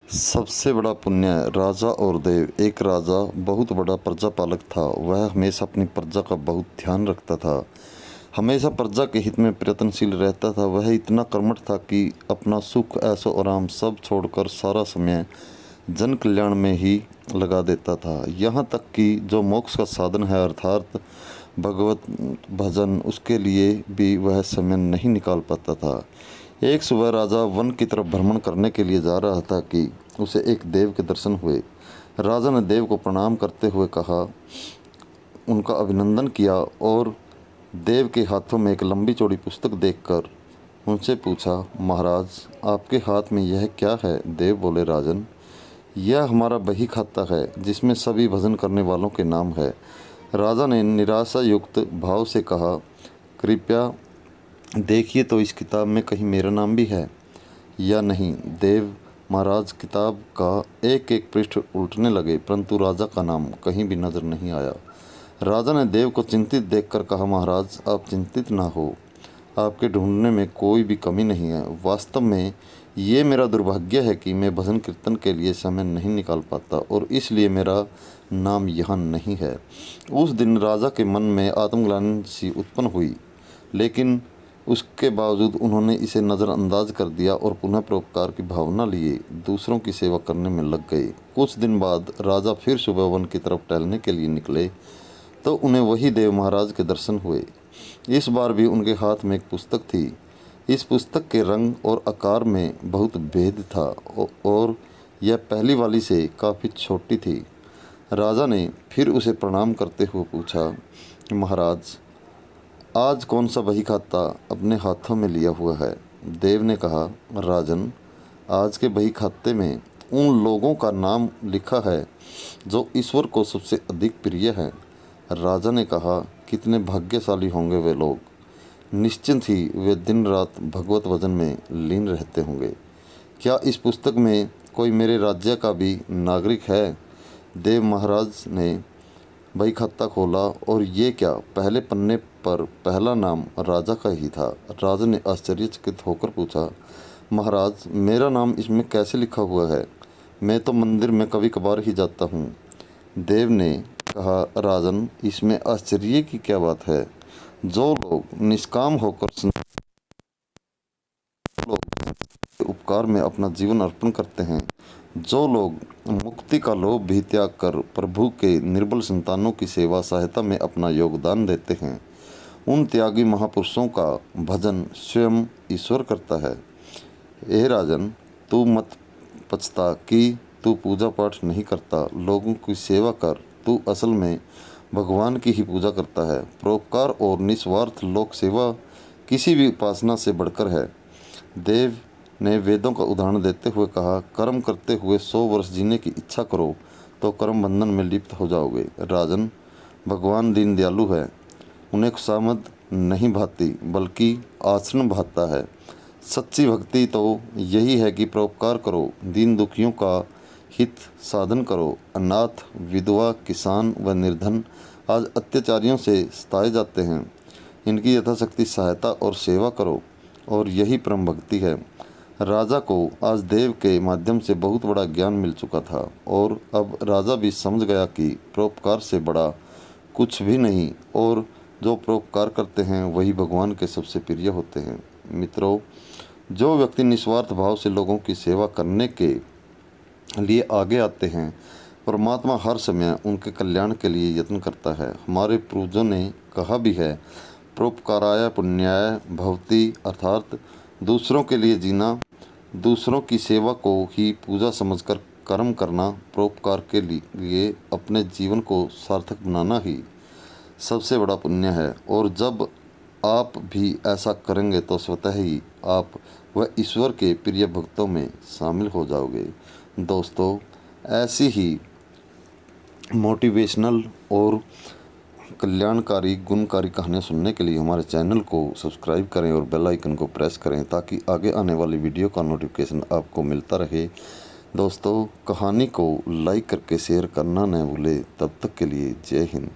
सबसे बड़ा पुण्य राजा और देव। एक राजा बहुत बड़ा प्रजापालक था। वह हमेशा अपनी प्रजा का बहुत ध्यान रखता था, हमेशा प्रजा के हित में प्रयत्नशील रहता था। वह इतना कर्मठ था कि अपना सुख ऐशो आराम सब छोड़कर सारा समय जन कल्याण में ही लगा देता था। यहाँ तक कि जो मोक्ष का साधन है अर्थात भगवत भजन, उसके लिए भी वह समय नहीं निकाल पाता था। एक सुबह राजा वन की तरफ भ्रमण करने के लिए जा रहा था कि उसे एक देव के दर्शन हुए। राजा ने देव को प्रणाम करते हुए कहा, उनका अभिनंदन किया और देव के हाथों में एक लंबी चौड़ी पुस्तक देखकर उनसे पूछा, महाराज आपके हाथ में यह क्या है? देव बोले, राजन यह हमारा बही खाता है जिसमें सभी भजन करने वालों के नाम है। राजा ने निराशा युक्त भाव से कहा, कृपया देखिए तो इस किताब में कहीं मेरा नाम भी है या नहीं। देव महाराज किताब का एक एक पृष्ठ उल्टने लगे, परंतु राजा का नाम कहीं भी नजर नहीं आया। राजा ने देव को चिंतित देखकर कहा, महाराज आप चिंतित ना हो, आपके ढूंढने में कोई भी कमी नहीं है। वास्तव में ये मेरा दुर्भाग्य है कि मैं भजन कीर्तन के लिए समय नहीं निकाल पाता और इसलिए मेरा नाम यहाँ नहीं है। उस दिन राजा के मन में आत्मग्लानि सी उत्पन्न हुई, लेकिन उसके बावजूद उन्होंने इसे नज़रअंदाज कर दिया और पुनः परोपकार की भावना लिए दूसरों की सेवा करने में लग गए। कुछ दिन बाद राजा फिर सुबह वन की तरफ टहलने के लिए निकले तो उन्हें वही देव महाराज के दर्शन हुए। इस बार भी उनके हाथ में एक पुस्तक थी। इस पुस्तक के रंग और आकार में बहुत भेद था और यह पहली वाली से काफ़ी छोटी थी। राजा ने फिर उसे प्रणाम करते हुए पूछा, महाराज आज कौन सा बही खाता अपने हाथों में लिया हुआ है? देव ने कहा, राजन आज के बही खाते में उन लोगों का नाम लिखा है जो ईश्वर को सबसे अधिक प्रिय है। राजा ने कहा, कितने भाग्यशाली होंगे वे लोग, निश्चिंत ही वे दिन रात भगवत भजन में लीन रहते होंगे। क्या इस पुस्तक में कोई मेरे राज्य का भी नागरिक है? देव महाराज ने बही खाता खोला और ये क्या, पहले पन्ने पर पहला नाम राजा का ही था। राजा ने आश्चर्यचकित होकर पूछा, महाराज मेरा नाम इसमें कैसे लिखा हुआ है? मैं तो मंदिर में कभी कभार ही जाता हूँ। देव ने कहा, राजन इसमें आश्चर्य की क्या बात है? जो लोग निष्काम होकर उपकार में अपना जीवन अर्पण करते हैं, जो लोग मुक्ति का लोभ भी त्याग कर प्रभु के निर्बल संतानों की सेवा सहायता में अपना योगदान देते हैं, उन त्यागी महापुरुषों का भजन स्वयं ईश्वर करता है। हे राजन तू मत पछता कि तू पूजा पाठ नहीं करता, लोगों की सेवा कर, तू असल में भगवान की ही पूजा करता है। परोपकार और निस्वार्थ लोक सेवा किसी भी उपासना से बढ़कर है। देव ने वेदों का उदाहरण देते हुए कहा, कर्म करते हुए 100 वर्ष जीने की इच्छा करो तो कर्म बंधन में लिप्त हो जाओगे। राजन भगवान दीन दयालु है, उन्हें खुशामद नहीं भाती बल्कि आचरण भाता है। सच्ची भक्ति तो यही है कि परोपकार करो, दीन दुखियों का हित साधन करो। अनाथ विधवा किसान व निर्धन आज अत्याचारियों से सताए जाते हैं, इनकी यथाशक्ति सहायता और सेवा करो और यही परम भक्ति है। राजा को आज देव के माध्यम से बहुत बड़ा ज्ञान मिल चुका था और अब राजा भी समझ गया कि परोपकार से बड़ा कुछ भी नहीं और जो परोपकार करते हैं वही भगवान के सबसे प्रिय होते हैं। मित्रों, जो व्यक्ति निस्वार्थ भाव से लोगों की सेवा करने के लिए आगे आते हैं, परमात्मा हर समय उनके कल्याण के लिए यत्न करता है। हमारे पूर्वजों ने कहा भी है, परोपकाराय पुण्याय भवति, अर्थात दूसरों के लिए जीना, दूसरों की सेवा को ही पूजा समझकर कर्म करना, परोपकार के लिए अपने जीवन को सार्थक बनाना ही सबसे बड़ा पुण्य है। और जब आप भी ऐसा करेंगे तो स्वतः ही आप वह ईश्वर के प्रिय भक्तों में शामिल हो जाओगे। दोस्तों, ऐसी ही मोटिवेशनल और कल्याणकारी गुणकारी कहानियाँ सुनने के लिए हमारे चैनल को सब्सक्राइब करें और बेल आइकन को प्रेस करें ताकि आगे आने वाली वीडियो का नोटिफिकेशन आपको मिलता रहे। दोस्तों, कहानी को लाइक करके शेयर करना न भूलें। तब तक के लिए जय हिंद।